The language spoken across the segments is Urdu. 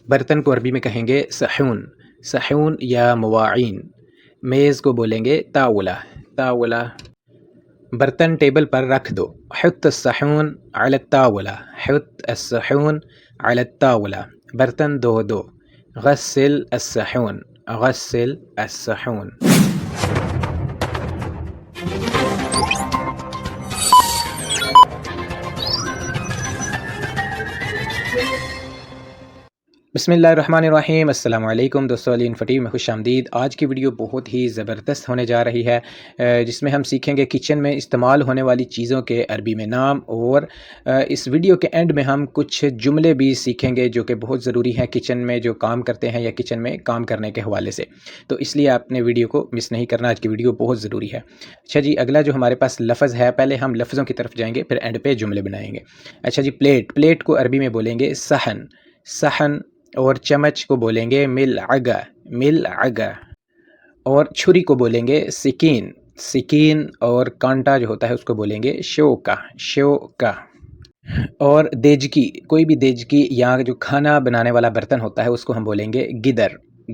برتن کو عربی میں کہیں گے صحون، صحون یا مواعین۔ میز کو بولیں گے طاولہ، طاولہ۔ برتن ٹیبل پر رکھ دو، حط الصحون علی الطاولہ، حط الصحون علی الطاولہ۔ برتن دھو دو، غسل الصحون، غسل الصحون۔ بسم اللہ الرحمن الرحیم۔ السلام علیکم دوستو، علی انفٹیو میں خوش آمدید۔ آج کی ویڈیو بہت ہی زبردست ہونے جا رہی ہے، جس میں ہم سیکھیں گے کچن میں استعمال ہونے والی چیزوں کے عربی میں نام، اور اس ویڈیو کے اینڈ میں ہم کچھ جملے بھی سیکھیں گے جو کہ بہت ضروری ہیں کچن میں جو کام کرتے ہیں یا کچن میں کام کرنے کے حوالے سے، تو اس لیے آپ نے ویڈیو کو مس نہیں کرنا، آج کی ویڈیو بہت ضروری ہے۔ اچھا جی، اگلا جو ہمارے پاس لفظ ہے، پہلے ہم لفظوں کی طرف جائیں گے پھر اینڈ پہ جملے بنائیں گے۔ اچھا جی، پلیٹ، پلیٹ کو عربی میں بولیں گے صحن، صحن۔ اور چمچ کو بولیں گے ملعقہ، ملعقہ۔ اور چھری کو بولیں گے سکین، سکین۔ اور کانٹا جو ہوتا ہے اس کو بولیں گے شوکہ، شوکہ۔ اور دیجکی، کوئی بھی دیجکی یا جو کھانا بنانے والا برتن ہوتا ہے اس کو ہم بولیں گے گدر،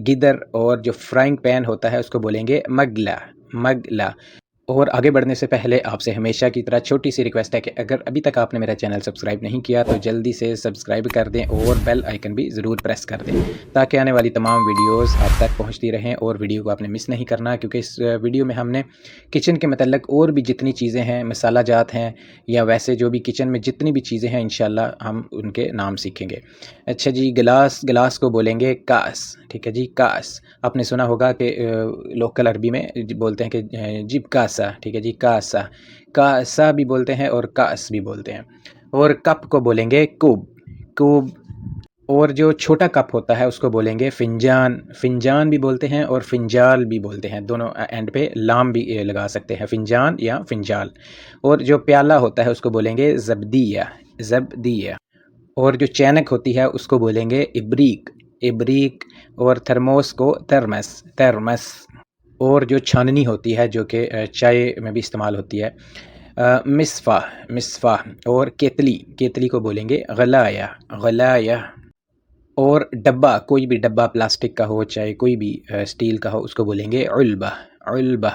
گدر۔ اور جو فرائنگ پین ہوتا ہے اس کو بولیں گے مگلا، مگلا۔ اور آگے بڑھنے سے پہلے آپ سے ہمیشہ کی طرح چھوٹی سی ریکویسٹ ہے کہ اگر ابھی تک آپ نے میرا چینل سبسکرائب نہیں کیا تو جلدی سے سبسکرائب کر دیں اور بیل آئیکن بھی ضرور پریس کر دیں تاکہ آنے والی تمام ویڈیوز آپ تک پہنچتی رہیں، اور ویڈیو کو آپ نے مس نہیں کرنا، کیونکہ اس ویڈیو میں ہم نے کچن کے متعلق اور بھی جتنی چیزیں ہیں، مسالہ جات ہیں یا ویسے جو بھی کچن میں جتنی بھی چیزیں ہیں انشاءاللہ ہم ان کے نام سیکھیں گے۔ اچھا جی، گلاس، گلاس کو بولیں گے کاس، ٹھیک ہے جی، کاس۔ آپ نے سنا ہوگا کہ لوکل عربی میں بولتے ہیں کہ جیب کاسا، ٹھیک ہے جی، کاسا، کاسا بھی بولتے ہیں اور کاس بھی بولتے ہیں۔ اور کپ کو بولیں گے کوب، کوب۔ اور جو چھوٹا کپ ہوتا ہے اس کو بولیں گے فنجان، فنجان بھی بولتے ہیں اور فنجال بھی بولتے ہیں، دونوں اینڈ پہ لام بھی لگا سکتے ہیں، فنجان یا فنجال۔ اور جو پیالہ ہوتا ہے اس کو بولیں گے زبدیہ، زبدیہ۔ اور جو چینک ہوتی ہے اس کو بولیں گے ابریک، ابریک۔ اور تھرموس کو ترمس، ترمس۔ اور جو چھاننی ہوتی ہے جو کہ چائے میں بھی استعمال ہوتی ہے، مصفح، مصفح۔ اور کیتلی، کیتلی کو بولیں گے غلایا، غلایا۔ اور ڈبہ، کوئی بھی ڈبہ پلاسٹک کا ہو چاہے کوئی بھی اسٹیل کا ہو اس کو بولیں گے علبہ، علبہ۔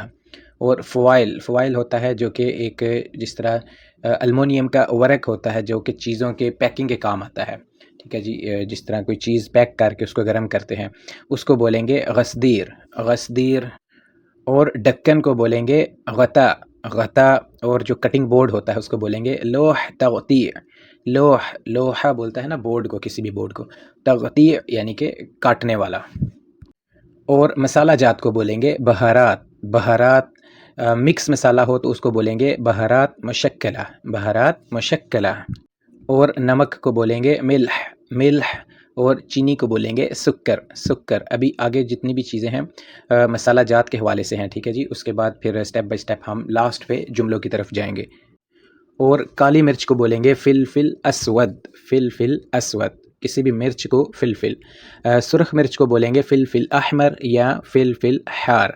اور فوائل، فوائل ہوتا ہے جو کہ ایک جس طرح المونیم کا ورق ہوتا ہے جو کہ چیزوں کے پیکنگ کے کام آتا ہے، ٹھیک ہے جی، جس طرح کوئی چیز پیک کر کے اس کو گرم کرتے ہیں اس کو بولیں گے غسدیر، غسدیر۔ اور ڈکن کو بولیں گے غطا، غطا۔ اور جو کٹنگ بورڈ ہوتا ہے اس کو بولیں گے لوح تغطیع، لوح، لوحہ بولتا ہے نا بورڈ کو، کسی بھی بورڈ کو، تغطیع یعنی کہ کاٹنے والا۔ اور مسالہ جات کو بولیں گے بہارات، بہارات۔ مکس مسالہ ہو تو اس کو بولیں گے بہارات مشکلہ، بہارات مشکلہ۔ اور نمک کو بولیں گے ملح، ملح۔ اور چینی کو بولیں گے سکر، سکر۔ ابھی آگے جتنی بھی چیزیں ہیں مسالہ جات کے حوالے سے ہیں، ٹھیک ہے جی، اس کے بعد پھر اسٹیپ بائی اسٹیپ ہم لاسٹ پہ جملوں کی طرف جائیں گے۔ اور کالی مرچ کو بولیں گے فلفل اسود، فلفل اسود، کسی بھی مرچ کو فلفل۔ سرخ مرچ کو بولیں گے فلفل احمر یا فلفل حار،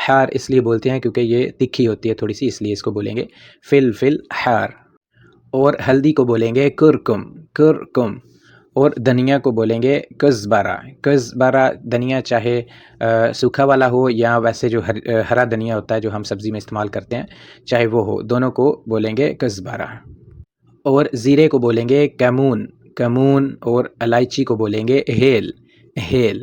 حار اس لیے بولتے ہیں کیونکہ یہ تکھی ہوتی ہے تھوڑی سی، اس لیے اس کو بولیں گے فلفل حار۔ اور ہلدی کو بولیں گے کرکم، کرکم۔ اور دھنیا کو بولیں گے کزبرہ، کزبرہ۔ دھنیا چاہے سوکھا والا ہو یا ویسے جو ہرا دھنیا ہوتا ہے جو ہم سبزی میں استعمال کرتے ہیں چاہے وہ ہو، دونوں کو بولیں گے کزبرہ۔ اور زیرے کو بولیں گے کمون، کمون۔ اور الائچی کو بولیں گے ہیل، ہیل۔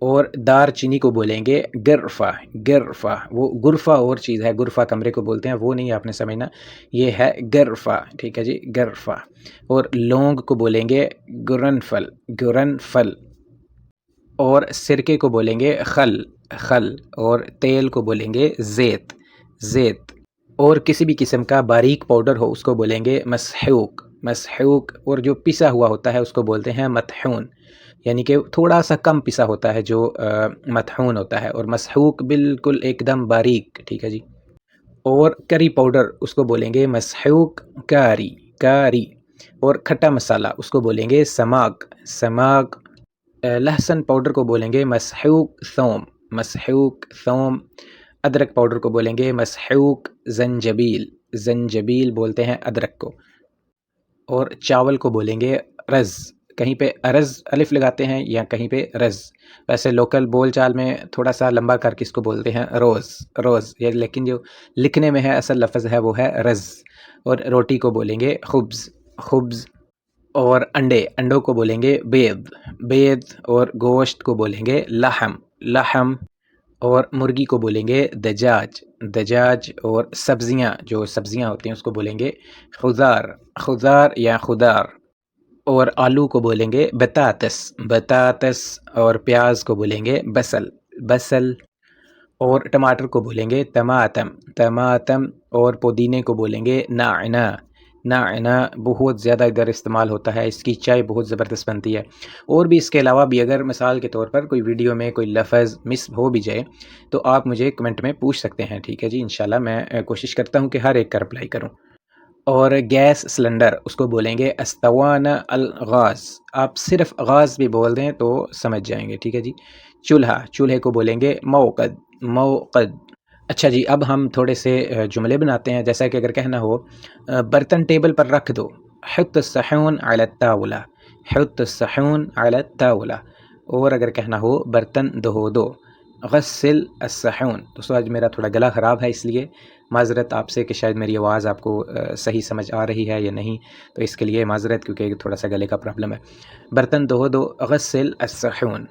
اور دار چینی کو بولیں گے گرفہ، گرفہ۔ وہ گرفہ اور چیز ہے، گرفہ کمرے کو بولتے ہیں، وہ نہیں آپ نے سمجھنا، یہ ہے گرفہ، ٹھیک ہے جی، گرفہ۔ اور لونگ کو بولیں گے گرنفل، گرنفل۔ اور سرکے کو بولیں گے خل، خل۔ اور تیل کو بولیں گے زیت، زیت۔ اور کسی بھی قسم کا باریک پاؤڈر ہو اس کو بولیں گے مسحوق، مسحوق۔ اور جو پسا ہوا ہوتا ہے اس کو بولتے ہیں مطحون، یعنی کہ تھوڑا سا کم پسا ہوتا ہے جو مطحون ہوتا ہے، اور مسحوق بالکل ایک دم باریک، ٹھیک ہے جی۔ اور کری پاؤڈر اس کو بولیں گے مسحوق کاری، کاری۔ اور کھٹا مسالہ اس کو بولیں گے سماق، سماق۔ لہسن پاؤڈر کو بولیں گے مسحوق ثوم، مسحوق ثوم۔ ادرک پاؤڈر کو بولیں گے مسحوق زنجبیل، زنجبیل بولتے ہیں ادرک کو۔ اور چاول کو بولیں گے رز، کہیں پہ ارز الف لگاتے ہیں یا کہیں پہ رز. ویسے لوکل بول چال میں تھوڑا سا لمبا کر کے اس کو بولتے ہیں روز یہ، لیکن جو لکھنے میں ہے اصل لفظ ہے وہ ہے رز. اور روٹی کو بولیں گے خبز. اور انڈوں کو بولیں گے بیض. اور گوشت کو بولیں گے لحم. اور مرغی کو بولیں گے دجاج. اور سبزیاں ہوتی ہیں اس کو بولیں گے خضار یا خضار. اور آلو کو بولیں گے بطاطس. اور پیاز کو بولیں گے بسل. اور ٹماٹر کو بولیں گے طماطم. اور پودینے کو بولیں گے نعناع. بہت زیادہ ادھر استعمال ہوتا ہے، اس کی چائے بہت زبردست بنتی ہے. اور بھی اس کے علاوہ بھی اگر مثال کے طور پر کوئی ویڈیو میں کوئی لفظ مس ہو بھی جائے تو آپ مجھے کمنٹ میں پوچھ سکتے ہیں، ٹھیک ہے جی. انشاءاللہ میں کوشش کرتا ہوں کہ ہر ایک کا رپلائی کروں. اور گیس سلنڈر اس کو بولیں گے استوانہ الغاز. آپ صرف غاز بھی بول دیں تو سمجھ جائیں گے، ٹھیک ہے جی. چولہے کو بولیں گے موقد. اچھا جی، اب ہم تھوڑے سے جملے بناتے ہیں. جیسا کہ اگر کہنا ہو برتن ٹیبل پر رکھ دو، حط الصحون علی الطاولہ. اور اگر کہنا ہو برتن دھو دو، غسل الصحون. دوستو آج میرا تھوڑا گلا خراب ہے، اس لیے معذرت آپ سے کہ شاید میری آواز آپ کو صحیح سمجھ آ رہی ہے یا نہیں، تو اس کے لیے معذرت، کیونکہ تھوڑا سا گلے کا پرابلم ہے. برتن دھو دو، غسل الصحون.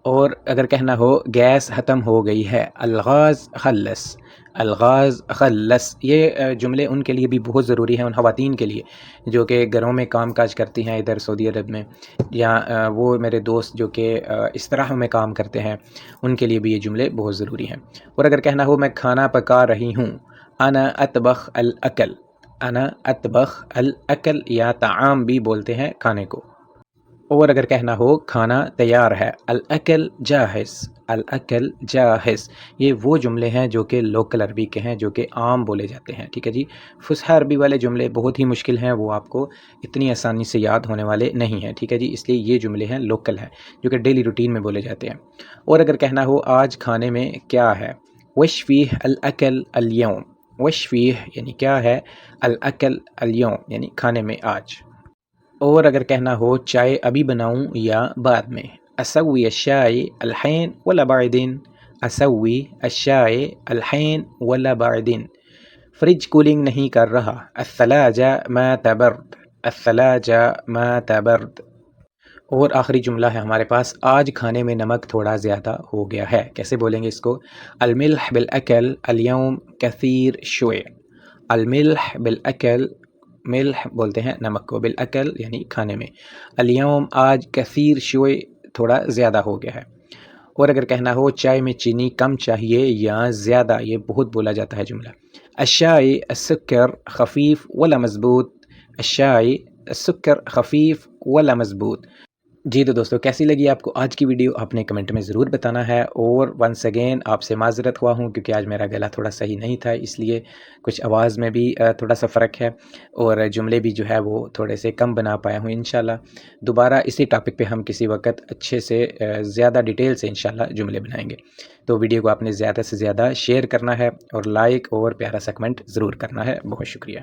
اور اگر کہنا ہو گیس ختم ہو گئی ہے، الغاز خلص. یہ جملے ان کے لیے بھی بہت ضروری ہیں، ان خواتین کے لیے جو کہ گھروں میں کام کاج کرتی ہیں ادھر سعودی عرب میں، یا وہ میرے دوست جو کہ استراحوں میں کام کرتے ہیں، ان کے لیے بھی یہ جملے بہت ضروری ہیں. اور اگر کہنا ہو میں کھانا پکا رہی ہوں، انا اطبخ الاکل یا طعام بھی بولتے ہیں کھانے کو. اور اگر کہنا ہو کھانا تیار ہے، الاکل جاہز. یہ وہ جملے ہیں جو کہ لوکل عربی کے ہیں، جو کہ عام بولے جاتے ہیں، ٹھیک ہے جی. فصحی عربی والے جملے بہت ہی مشکل ہیں، وہ آپ کو اتنی آسانی سے یاد ہونے والے نہیں ہیں، ٹھیک ہے جی. اس لیے یہ جملے ہیں لوکل ہیں جو کہ ڈیلی روٹین میں بولے جاتے ہیں. اور اگر کہنا ہو آج کھانے میں کیا ہے، وش فیہ الاکل اليوم. وش فیہ یعنی کیا ہے، الاکل اليوم یعنی کھانے میں آج. اور اگر کہنا ہو چائے ابھی بناؤں یا بعد میں، اسوی الشائی الحین ولا بعدین. ولا بعدین. فریج کولنگ نہیں کر رہا، الثلاجہ ما تبرد. اور آخری جملہ ہے ہمارے پاس، آج کھانے میں نمک تھوڑا زیادہ ہو گیا ہے. کیسے بولیں گے اس کو، الملح بالاکل اليوم کثیر شوئے. الملح بالاکل، ملح بولتے ہیں نمک کو، بالاکل یعنی کھانے میں، اليوم آج، کثیر شوئے تھوڑا زیادہ ہو گیا ہے. اور اگر کہنا ہو چائے میں چینی کم چاہیے یا زیادہ، یہ بہت بولا جاتا ہے جملہ، الشائی السکر خفیف ولا مضبوط. الشائی السکر خفیف ولا مضبوط. جی تو دوستو کیسی لگی آپ کو آج کی ویڈیو، آپ نے کمنٹ میں ضرور بتانا ہے. اور ونس اگین آپ سے معذرت ہوا ہوں کیونکہ آج میرا گلا تھوڑا صحیح نہیں تھا، اس لیے کچھ آواز میں بھی تھوڑا سا فرق ہے، اور جملے بھی جو ہے وہ تھوڑے سے کم بنا پایا ہوں. انشاءاللہ دوبارہ اسی ٹاپک پہ ہم کسی وقت اچھے سے زیادہ ڈیٹیل سے انشاءاللہ جملے بنائیں گے. تو ویڈیو کو آپ نے زیادہ سے زیادہ شیئر کرنا ہے، اور لائک اور پیارا سا کمنٹ ضرور کرنا ہے. بہت شکریہ.